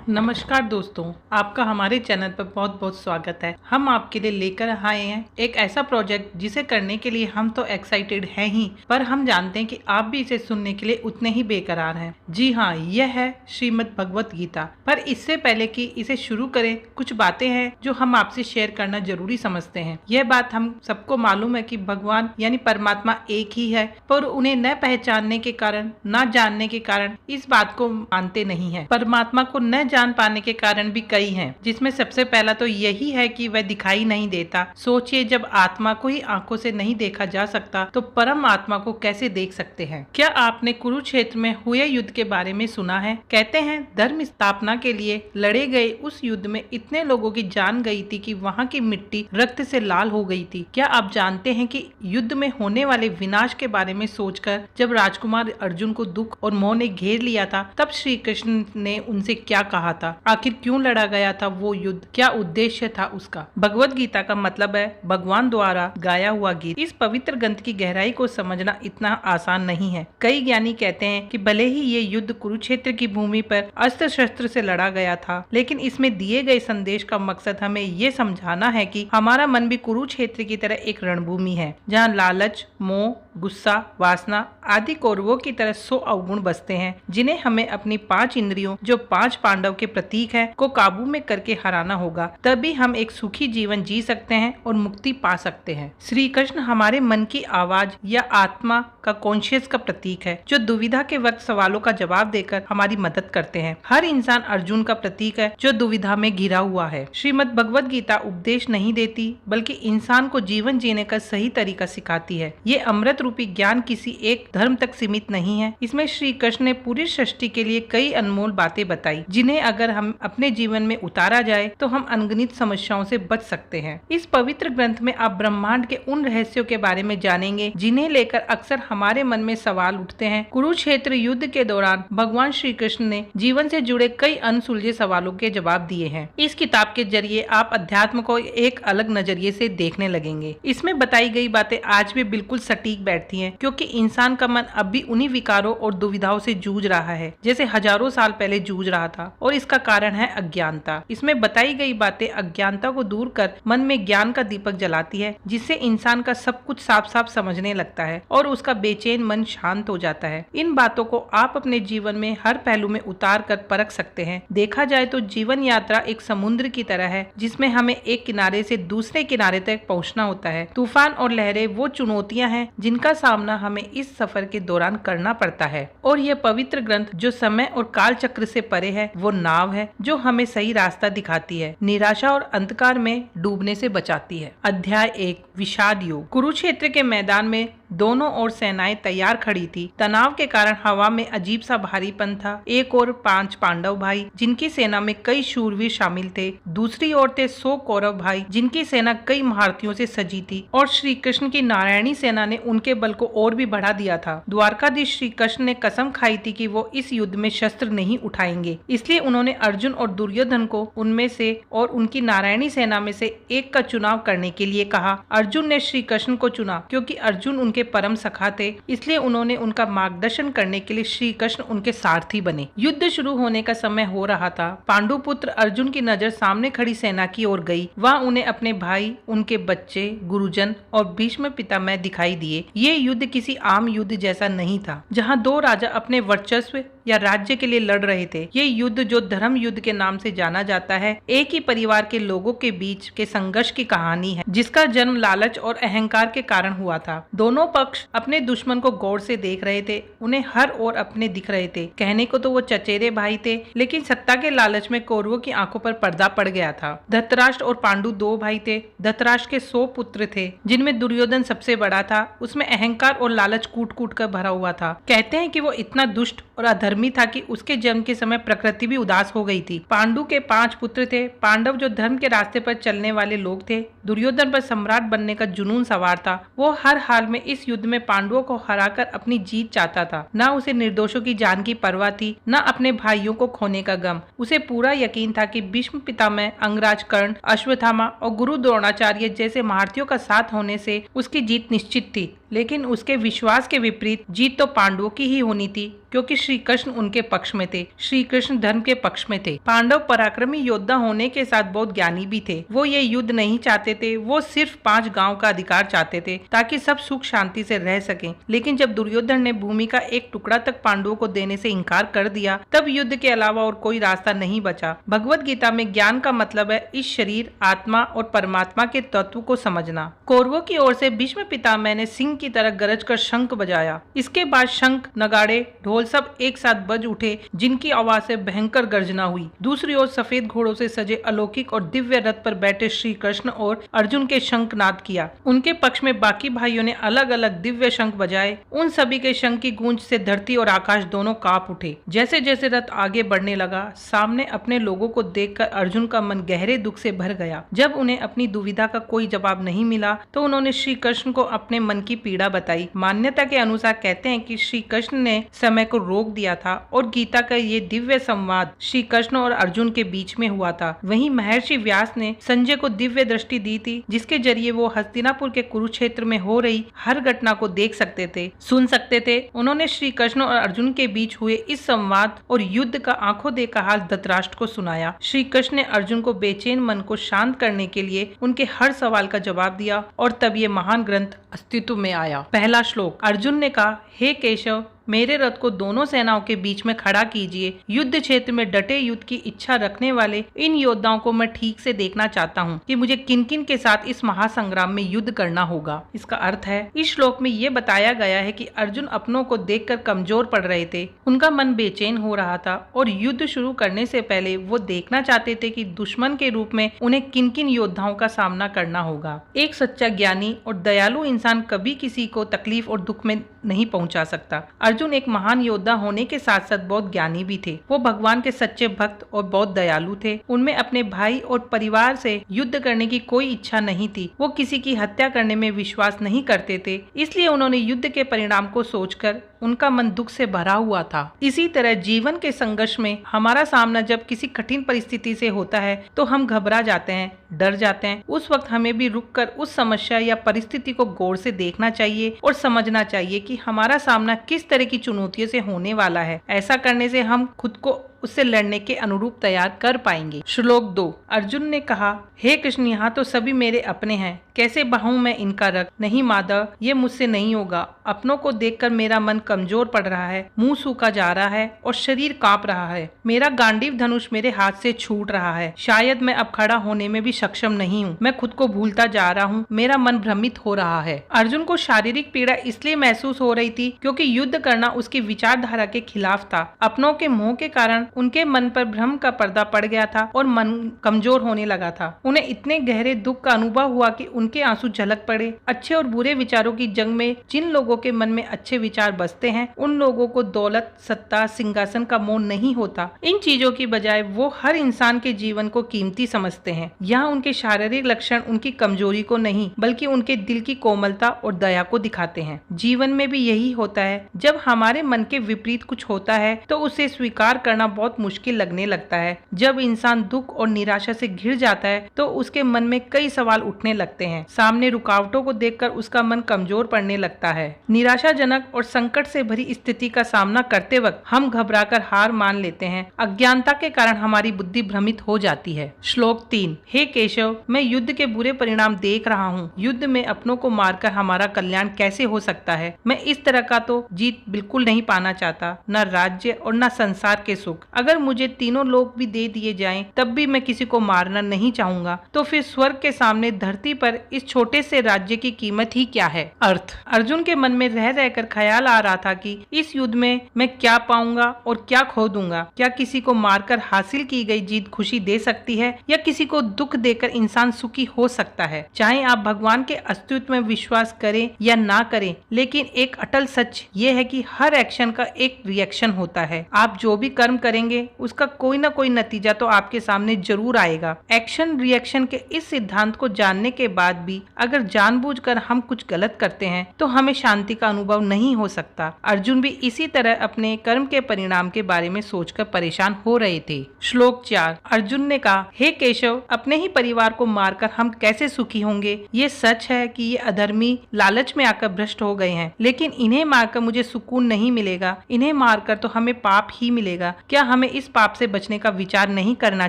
नमस्कार दोस्तों, आपका हमारे चैनल पर बहुत बहुत स्वागत है। हम आपके लिए लेकर आए हैं एक ऐसा प्रोजेक्ट जिसे करने के लिए हम तो एक्साइटेड हैं ही, पर हम जानते हैं कि आप भी इसे सुनने के लिए उतने ही बेकरार हैं। जी हाँ, यह है श्रीमद् भगवत गीता। पर इससे पहले कि इसे शुरू करें, कुछ बातें हैं जो हम आपसे शेयर करना जरूरी समझते हैं। यह बात हम सबको मालूम है कि भगवान यानी परमात्मा एक ही है, पर उन्हें न पहचानने के कारण, न जानने के कारण इस बात को मानते नहीं है। परमात्मा को न जान पाने के कारण भी कई हैं, जिसमें सबसे पहला तो यही है कि वह दिखाई नहीं देता। सोचिए, जब आत्मा को ही आंखों से नहीं देखा जा सकता तो परम आत्मा को कैसे देख सकते हैं। क्या आपने कुरुक्षेत्र में हुए युद्ध के बारे में सुना है? कहते हैं धर्म स्थापना के लिए लड़े गए उस युद्ध में इतने लोगों की जान गई थी कि वहाँ की मिट्टी रक्त से लाल हो गई थी। क्या आप जानते हैं कि युद्ध में होने वाले विनाश के बारे में सोचकर जब राजकुमार अर्जुन को दुख और मोह ने घेर लिया था, तब श्री कृष्ण ने उनसे क्या कहा था? आखिर क्यों लड़ा गया था वो युद्ध? क्या उद्देश्य था उसका? भगवत गीता का मतलब है भगवान द्वारा गाया हुआ गीत। इस पवित्र ग्रंथ की गहराई को समझना इतना आसान नहीं है। कई ज्ञानी कहते हैं कि भले ही ये युद्ध कुरुक्षेत्र की भूमि पर अस्त्र शस्त्र से लड़ा गया था, लेकिन इसमें दिए गए संदेश का मकसद हमें ये समझाना है कि हमारा मन भी कुरुक्षेत्र की तरह एक रणभूमि है, जहाँ लालच, मोह, गुस्सा, वासना आदि कौरवों की तरह 100 अवगुण बसते हैं, जिन्हें हमें अपनी 5 इंद्रियों, जो 5 पांडव के प्रतीक है, को काबू में करके हराना होगा। तभी हम एक सुखी जीवन जी सकते हैं और मुक्ति पा सकते हैं। श्री कृष्ण हमारे मन की आवाज या आत्मा का कॉन्शियस का प्रतीक है, जो दुविधा के वक्त सवालों का जवाब देकर हमारी मदद करते हैं। हर इंसान अर्जुन का प्रतीक है, जो दुविधा में घिरा हुआ है। श्रीमद् भगवत गीता उपदेश नहीं देती, बल्कि इंसान को जीवन जीने का सही तरीका सिखाती है। ये अमृत रूपी ज्ञान किसी एक धर्म तक सीमित नहीं है। इसमें श्री कृष्ण ने पूरी सृष्टि के लिए कई अनमोल बातें बताई, जिन्हें अगर हम अपने जीवन में उतारा जाए तो हम अनगिनत समस्याओं से बच सकते हैं। इस पवित्र ग्रंथ में आप ब्रह्मांड के उन रहस्यों के बारे में जानेंगे जिन्हें लेकर अक्सर हमारे मन में सवाल उठते हैं। कुरुक्षेत्र युद्ध के दौरान भगवान श्री कृष्ण ने जीवन से जुड़े कई अनसुलझे सवालों के जवाब दिए हैं। इस किताब के जरिए आप अध्यात्म को एक अलग नजरिए से देखने लगेंगे। इसमें बताई गई बातें आज भी बिल्कुल सटीक बैठती हैं, क्योंकि इंसान का मन अब भी उन्हीं विकारों और दुविधाओं से जूझ रहा है जैसे हजारों साल पहले जूझ रहा था, और इसका कारण है अज्ञानता। इसमें बताई गई बातें अज्ञानता को दूर कर मन में ज्ञान का दीपक जलाती है, जिससे इंसान का सब कुछ साफ साफ समझने लगता है और उसका बेचैन मन शांत हो जाता है। इन बातों को आप अपने जीवन में हर पहलू में उतार कर परख सकते हैं। देखा जाए तो जीवन यात्रा एक समुद्र की तरह है, जिसमें हमें एक किनारे से दूसरे किनारे तक पहुंचना होता है। तूफान और लहरें वो चुनौतियां हैं जिनका सामना हमें इस सफर के दौरान करना पड़ता है, और यह पवित्र ग्रंथ जो समय और काल चक्र से परे है, वो नाव है जो हमें सही रास्ता दिखाती है, निराशा और अंधकार में डूबने से बचाती है। अध्याय 1, विषाद योग। कुरुक्षेत्र के मैदान में दोनों ओर सेनाएं तैयार खड़ी थी। तनाव के कारण हवा में अजीब सा भारीपन था। एक ओर 5 पांडव भाई, जिनकी सेना में कई शूरवीर शामिल थे। दूसरी ओर थे 100 कौरव भाई, जिनकी सेना कई महारथियों से सजी थी, और श्री कृष्ण की नारायणी सेना ने उनके बल को और भी बढ़ा दिया था। द्वारकाधीश श्री कृष्ण ने कसम खाई थी कि वो इस युद्ध में शस्त्र नहीं उठाएंगे, इसलिए उन्होंने अर्जुन और दुर्योधन को उनमें से और उनकी नारायणी सेना में से एक का चुनाव करने के लिए कहा। अर्जुन ने श्री कृष्ण को चुना, क्योंकि अर्जुन उनके परम सखा थे, इसलिए उन्होंने उनका मार्गदर्शन करने के लिए श्री कृष्ण उनके सारथी बने। युद्ध शुरू होने का समय हो रहा था। पांडुपुत्र अर्जुन की नजर सामने खड़ी सेना की ओर गई। वहाँ उन्हें अपने भाई, उनके बच्चे, गुरुजन और भीष्म पितामह दिखाई दिए। ये युद्ध किसी आम युद्ध जैसा नहीं था, जहाँ 2 राजा अपने वर्चस्व या राज्य के लिए लड़ रहे थे। ये युद्ध, जो धर्म युद्ध के नाम से जाना जाता है, एक ही परिवार के लोगों के बीच के संघर्ष की कहानी है, जिसका जन्म लालच और अहंकार के कारण हुआ था। दोनों पक्ष अपने दुश्मन को गौर से देख रहे थे। उन्हें हर ओर अपने दिख रहे थे। कहने को तो वो चचेरे भाई थे, लेकिन सत्ता के लालच में कौरवों की आंखों पर पर्दा पड़ गया था। धृतराष्ट्र और पांडु 2 भाई थे। धृतराष्ट्र के 100 पुत्र थे, जिनमें दुर्योधन सबसे बड़ा था। उसमें अहंकार और लालच कूट कूट कर भरा हुआ था। कहते हैं कि वो इतना दुष्ट और अधर्मी था कि उसके जन्म के समय प्रकृति भी उदास हो गई थी। पांडु के 5 पुत्र थे। पांडव जो धर्म के रास्ते पर चलने वाले लोग थे। दुर्योधन पर सम्राट बनने का जुनून सवार था। वो हर हाल में इस युद्ध में पांडवों को हराकर अपनी जीत चाहता था। न उसे निर्दोषों की जान की परवाह थी, न अपने भाइयों को खोने का गम। उसे पूरा यकीन था कि भीष्म पितामह, अंगराज कर्ण, अश्वत्थामा और गुरु द्रोणाचार्य जैसे महारथियों का साथ होने से उसकी जीत निश्चित थी। लेकिन उसके विश्वास के विपरीत जीत तो पांडवों की ही होनी थी, क्योंकि श्री कृष्ण उनके पक्ष में थे। श्री कृष्ण धर्म के पक्ष में थे। पांडव पराक्रमी योद्धा होने के साथ बहुत ज्ञानी भी थे। वो ये युद्ध नहीं चाहते थे, वो सिर्फ 5 गांव का अधिकार चाहते थे ताकि सब सुख शांति से रह सकें। लेकिन जब दुर्योधन ने भूमि का एक टुकड़ा तक पांडवों को देने से इनकार कर दिया, तब युद्ध के अलावा और कोई रास्ता नहीं बचा। भगवत गीता में ज्ञान का मतलब है इस शरीर, आत्मा और परमात्मा के तत्व को समझना। कौरवों की ओर से भीष्म पितामह ने सिंह की तरह गरज कर शंख बजाया। इसके बाद शंख, नगाड़े, ढोल सब एक साथ बज उठे, जिनकी आवाज से भयंकर गर्जना हुई। दूसरी ओर सफेद घोड़ों से सजे अलौकिक और दिव्य रथ पर बैठे श्री कृष्ण और अर्जुन के शंखनाद किया। उनके पक्ष में बाकी भाइयों ने अलग अलग दिव्य शंख बजाए। उन सभी के शंख की गूंज से धरती और आकाश दोनों कांप उठे। जैसे जैसे रथ आगे बढ़ने लगा, सामने अपने लोगों को देखकर अर्जुन का मन गहरे दुख से भर गया। जब उन्हें अपनी दुविधा का कोई जवाब नहीं मिला, तो उन्होंने श्री कृष्ण को अपने मन की पीड़ा बताई। मान्यता के अनुसार कहते हैं कि श्री कृष्ण ने समय को रोक दिया था और गीता का ये दिव्य संवाद श्री कृष्ण और अर्जुन के बीच में हुआ था। वहीं महर्षि व्यास ने संजय को दिव्य दृष्टि दी थी, जिसके जरिए वो हस्तिनापुर के कुरुक्षेत्र में हो रही हर घटना को देख सकते थे, सुन सकते थे। उन्होंने श्री कृष्ण और अर्जुन के बीच हुए इस संवाद और युद्ध का आंखों देखा हाल धृतराष्ट्र को सुनाया। श्री कृष्ण ने अर्जुन को बेचैन मन को शांत करने के लिए उनके हर सवाल का जवाब दिया और तब ये महान ग्रंथ अस्तित्व में आया। पहला श्लोक। अर्जुन ने कहा, हे केशव, मेरे रथ को दोनों सेनाओं के बीच में खड़ा कीजिए। युद्ध क्षेत्र में डटे युद्ध की इच्छा रखने वाले इन योद्धाओं को मैं ठीक से देखना चाहता हूँ कि मुझे किन किन के साथ इस महासंग्राम में युद्ध करना होगा। इसका अर्थ है, इस श्लोक में ये बताया गया है कि अर्जुन अपनों को देखकर कमजोर पड़ रहे थे। उनका मन बेचैन हो रहा था और युद्ध शुरू करने से पहले वो देखना चाहते थे कि दुश्मन के रूप में उन्हें किन किन योद्धाओं का सामना करना होगा। एक सच्चा ज्ञानी और दयालु इंसान कभी किसी को तकलीफ और दुख में नहीं पहुंचा सकता। अर्जुन एक महान योद्धा होने के साथ साथ बहुत ज्ञानी भी थे। वो भगवान के सच्चे भक्त और बहुत दयालु थे। उनमें अपने भाई और परिवार से युद्ध करने की कोई इच्छा नहीं थी। वो किसी की हत्या करने में विश्वास नहीं करते थे। इसलिए उन्होंने युद्ध के परिणाम को सोचकर उनका मन दुख से भरा हुआ था। इसी तरह जीवन के संघर्ष में हमारा सामना जब किसी कठिन परिस्थिति से होता है तो हम घबरा जाते हैं, डर जाते हैं। उस वक्त हमें भी रुककर उस समस्या या परिस्थिति को गौर से देखना चाहिए और समझना चाहिए कि हमारा सामना किस तरह की चुनौतियों से होने वाला है। ऐसा करने से हम खुद को उससे लड़ने के अनुरूप तैयार कर पाएंगे। श्लोक 2। अर्जुन ने कहा, हे कृष्ण, यहाँ तो सभी मेरे अपने हैं, कैसे बहाऊं मैं इनका रक्त? नहीं माधव, ये मुझसे नहीं होगा। अपनों को देखकर मेरा मन कमजोर पड़ रहा है, मुंह सूखा जा रहा है और शरीर कांप रहा है। मेरा गांडीव धनुष मेरे हाथ से छूट रहा है। शायद मैं अब खड़ा होने में भी सक्षम नहीं हूँ। मैं खुद को भूलता जा रहा हूँ। मेरा मन भ्रमित हो रहा है। अर्जुन को शारीरिक पीड़ा इसलिए महसूस हो रही थी क्योंकि युद्ध करना उसकी विचारधारा के खिलाफ था। अपनों के मोह के कारण उनके मन पर भ्रम का पर्दा पड़ गया था और मन कमजोर होने लगा था। उन्हें इतने गहरे दुख का अनुभव हुआ कि उनके आंसू झलक पड़े। अच्छे और बुरे विचारों की जंग में जिन लोगों के मन में अच्छे विचार बसते हैं, उन लोगों को दौलत, सत्ता, सिंहासन का मोह नहीं होता। इन चीजों की बजाय वो हर इंसान के जीवन को कीमती समझते हैं। यहाँ उनके शारीरिक लक्षण उनकी कमजोरी को नहीं बल्कि उनके दिल की कोमलता और दया को दिखाते हैं। जीवन में भी यही होता है। जब हमारे मन के विपरीत कुछ होता है तो उसे स्वीकार करना बहुत मुश्किल लगने लगता है। जब इंसान दुख और निराशा से घिर जाता है तो उसके मन में कई सवाल उठने लगते हैं। सामने रुकावटों को देखकर उसका मन कमजोर पड़ने लगता है। निराशाजनक और संकट से भरी स्थिति का सामना करते वक्त हम घबराकर हार मान लेते हैं। अज्ञानता के कारण हमारी बुद्धि भ्रमित हो जाती है। श्लोक 3। हे केशव, मैं युद्ध के बुरे परिणाम देख रहा हूँ। युद्ध में अपनों को मारकर हमारा कल्याण कैसे हो सकता है? मैं इस तरह का तो जीत बिल्कुल नहीं पाना चाहता, न राज्य और न संसार के सुख। अगर मुझे तीनों लोग भी दे दिए जाएं, तब भी मैं किसी को मारना नहीं चाहूंगा। तो फिर स्वर्ग के सामने धरती पर इस छोटे से राज्य की कीमत ही क्या है? अर्थ। अर्जुन के मन में रह रहकर ख्याल आ रहा था कि इस युद्ध में मैं क्या पाऊंगा और क्या खो दूंगा। क्या किसी को मारकर हासिल की गई जीत खुशी दे सकती है या किसी को दुख देकर इंसान सुखी हो सकता है? चाहे आप भगवान के अस्तित्व में विश्वास करें या ना करें, लेकिन एक अटल सच ये है कि हर एक्शन का एक रिएक्शन होता है। आप जो भी कर्म करेंगे करेंगे उसका कोई ना कोई नतीजा तो आपके सामने जरूर आएगा। एक्शन रिएक्शन के इस सिद्धांत को जानने के बाद भी अगर जानबूझकर हम कुछ गलत करते हैं तो हमें शांति का अनुभव नहीं हो सकता। अर्जुन भी इसी तरह अपने कर्म के परिणाम के बारे में सोचकर परेशान हो रहे थे। श्लोक 4। अर्जुन ने कहा, हे केशव, अपने ही परिवार को मारकर हम कैसे सुखी होंगे? ये सच है कि ये अधर्मी लालच में आकर भ्रष्ट हो गए हैं, लेकिन इन्हें मारकर मुझे सुकून नहीं मिलेगा। इन्हें मारकर तो हमें पाप ही मिलेगा। क्या हमें इस पाप से बचने का विचार नहीं करना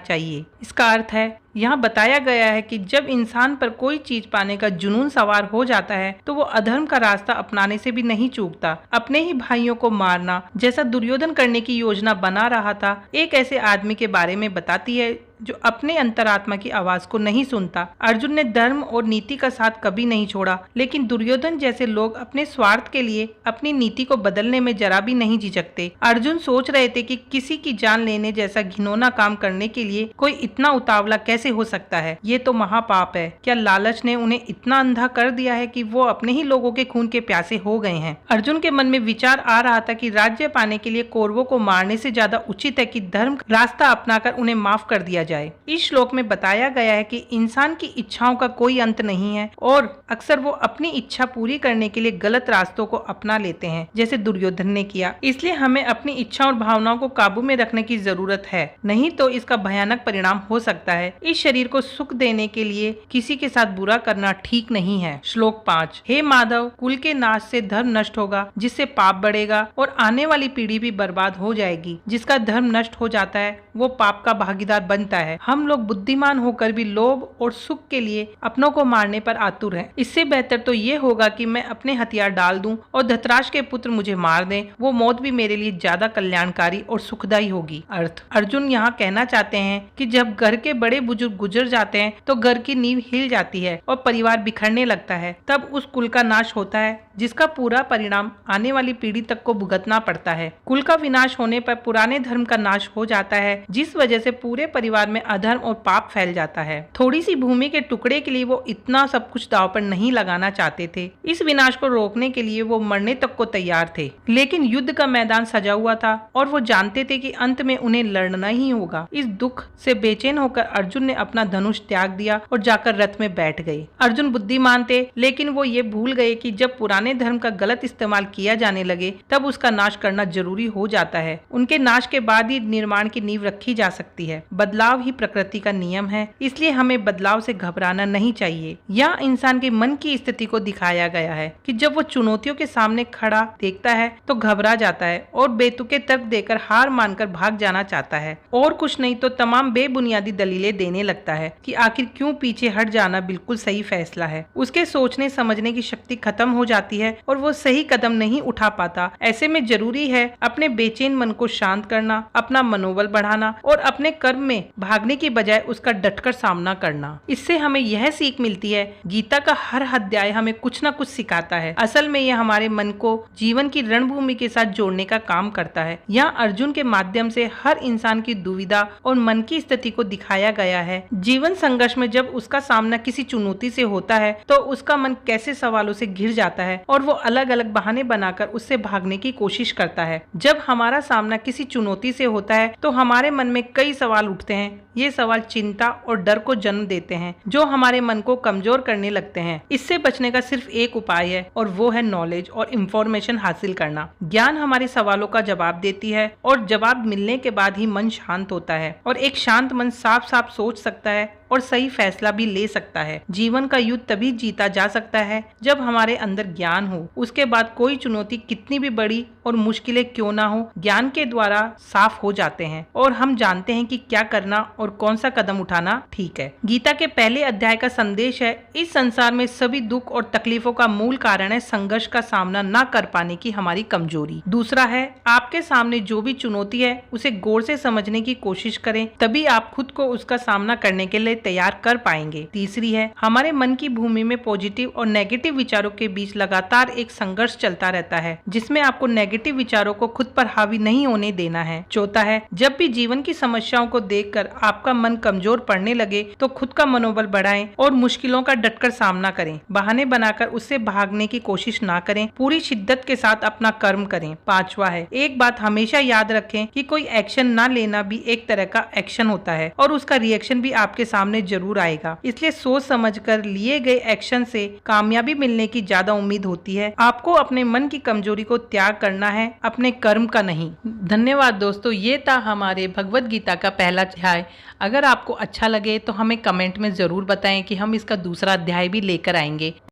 चाहिए? इसका अर्थ है, यहाँ बताया गया है कि जब इंसान पर कोई चीज पाने का जुनून सवार हो जाता है तो वो अधर्म का रास्ता अपनाने से भी नहीं चूकता। अपने ही भाइयों को मारना, जैसा दुर्योधन करने की योजना बना रहा था, एक ऐसे आदमी के बारे में बताती है जो अपने अंतरात्मा की आवाज को नहीं सुनता। अर्जुन ने धर्म और नीति का साथ कभी नहीं छोड़ा, लेकिन दुर्योधन जैसे लोग अपने स्वार्थ के लिए अपनी नीति को बदलने में जरा भी नहीं झिझकते। अर्जुन सोच रहे थे कि किसी की जान लेने जैसा घिनौना काम करने के लिए कोई इतना उतावला कैसे हो सकता है? ये तो महापाप है। क्या लालच ने उन्हें इतना अंधा कर दिया है कि वो अपने ही लोगों के खून के प्यासे हो गए हैं? अर्जुन के मन में विचार आ रहा था कि राज्य पाने के लिए कौरवों को मारने से ज्यादा उचित है कि धर्म रास्ता अपनाकर उन्हें माफ कर दिया जाए। इस श्लोक में बताया गया है कि इंसान की इच्छाओं का कोई अंत नहीं है और अक्सर वो अपनी इच्छा पूरी करने के लिए गलत रास्तों को अपना लेते हैं, जैसे दुर्योधन ने किया। इसलिए हमें अपनी इच्छा और भावनाओं को काबू में रखने की जरूरत है, नहीं तो इसका भयानक परिणाम हो सकता है। इस शरीर को सुख देने के लिए किसी के साथ बुरा करना ठीक नहीं है। श्लोक 5। हे माधव, कुल के नाश से धर्म नष्ट होगा, जिससे पाप बढ़ेगा और आने वाली पीढ़ी भी बर्बाद हो जाएगी। जिसका धर्म नष्ट हो जाता है वो पाप का भागीदार बनता है। हम लोग बुद्धिमान होकर भी लोभ और सुख के लिए अपनों को मारने पर आतुर हैं। इससे बेहतर तो ये होगा कि मैं अपने हथियार डाल दूं और धृतराष्ट्र के पुत्र मुझे मार दें। वो मौत भी मेरे लिए ज्यादा कल्याणकारी और सुखदायी होगी। अर्थ, अर्जुन यहाँ कहना चाहते हैं कि जब घर के बड़े बुजुर्ग गुजर जाते हैं तो घर की नींव हिल जाती है और परिवार बिखरने लगता है। तब उस कुल का नाश होता है, जिसका पूरा परिणाम आने वाली पीढ़ी तक को भुगतना पड़ता है। कुल का विनाश होने पर पुराने धर्म का नाश हो जाता है, जिस वजह से पूरे परिवार में अधर्म और पाप फैल जाता है। थोड़ी सी भूमि के टुकड़े के लिए वो इतना सब कुछ दांव पर नहीं लगाना चाहते थे। इस विनाश को रोकने के लिए वो मरने तक को तैयार थे, लेकिन युद्ध का मैदान सजा हुआ था और वो जानते थे कि अंत में उन्हें लड़ना ही होगा। इस दुख से बेचैन होकर अर्जुन ने अपना धनुष त्याग दिया और जाकर रथ में बैठ गए। अर्जुन बुद्धिमान थे, लेकिन वो ये भूल गए कि जब पुराने धर्म का गलत इस्तेमाल किया जाने लगे तब उसका नाश करना जरूरी हो जाता है। उनके नाश के बाद ही निर्माण की नींव रखी जा सकती है। बदलाव ही प्रकृति का नियम है, इसलिए हमें बदलाव से घबराना नहीं चाहिए। यह इंसान के मन की स्थिति को दिखाया गया है कि जब वो चुनौतियों के सामने खड़ा देखता है तो घबरा जाता है और बेतुके तर्क देकर हार मानकर भाग जाना चाहता है, और कुछ नहीं तो तमाम बेबुनियादी दलीलें देने लगता है कि आखिर क्यों पीछे हट जाना बिल्कुल सही फैसला है। उसके सोचने समझने की शक्ति खत्म हो जाती है और वो सही कदम नहीं उठा पाता। ऐसे में जरूरी है अपने बेचैन मन को शांत करना, अपना मनोबल बढ़ाना और अपने कर्म में भागने की बजाय उसका डटकर सामना करना। इससे हमें यह सीख मिलती है, गीता का हर अध्याय हमें कुछ न कुछ सिखाता है। असल में यह हमारे मन को जीवन की रणभूमि के साथ जोड़ने का काम करता है। यहाँ अर्जुन के माध्यम से हर इंसान की दुविधा और मन की स्थिति को दिखाया गया है। जीवन संघर्ष में जब उसका सामना किसी चुनौती से होता है तो उसका मन कैसे सवालों से घिर जाता है और वो अलग अलग बहाने बनाकर उससे भागने की कोशिश करता है। जब हमारा सामना किसी चुनौती से होता है तो हमारे मन में कई सवाल उठते हैं। ये सवाल चिंता और डर को जन्म देते हैं, जो हमारे मन को कमजोर करने लगते हैं। इससे बचने का सिर्फ एक उपाय है और वो है नॉलेज और इंफॉर्मेशन हासिल करना। ज्ञान हमारे सवालों का जवाब देती है और जवाब मिलने के बाद ही मन शांत होता है और एक शांत मन साफ साफ सोच सकता है और सही फैसला भी ले सकता है। जीवन का युद्ध तभी जीता जा सकता है जब हमारे अंदर ज्ञान हो। उसके बाद कोई चुनौती कितनी भी बड़ी और मुश्किलें क्यों ना हो, ज्ञान के द्वारा साफ हो जाते हैं और हम जानते हैं कि क्या करना और कौन सा कदम उठाना ठीक है। गीता के पहले अध्याय का संदेश है, इस संसार में सभी दुख और तकलीफों का मूल कारण है संघर्ष का सामना न कर पाने की हमारी कमजोरी। दूसरा है, आपके सामने जो भी चुनौती है उसे गौर से समझने की कोशिश करें, तभी आप खुद को उसका सामना करने के लिए तैयार कर पाएंगे। तीसरी है, हमारे मन की भूमि में पॉजिटिव और नेगेटिव विचारों के बीच लगातार एक संघर्ष चलता रहता है, जिसमें आपको नेगेटिव विचारों को खुद पर हावी नहीं होने देना है। चौथा है, जब भी जीवन की समस्याओं को देखकर आपका मन कमजोर पड़ने लगे तो खुद का मनोबल बढ़ाएं और मुश्किलों का डटकर सामना करें। बहाने बनाकर उससे भागने की कोशिश ना करें, पूरी शिद्दत के साथ अपना कर्म करें। पांचवा है, एक बात हमेशा याद रखें कि कोई एक्शन ना लेना भी एक तरह का एक्शन होता है और उसका रिएक्शन भी आपके सामने जरूर आएगा। इसलिए सोच समझकर लिए गए एक्शन से कामयाबी मिलने की ज्यादा उम्मीद होती है। आपको अपने मन की कमजोरी को त्याग करना है, अपने कर्म का नहीं। धन्यवाद दोस्तों, ये था हमारे भगवत गीता का पहला अध्याय। अगर आपको अच्छा लगे तो हमें कमेंट में जरूर बताएं कि हम इसका दूसरा अध्याय भी लेकर आएंगे।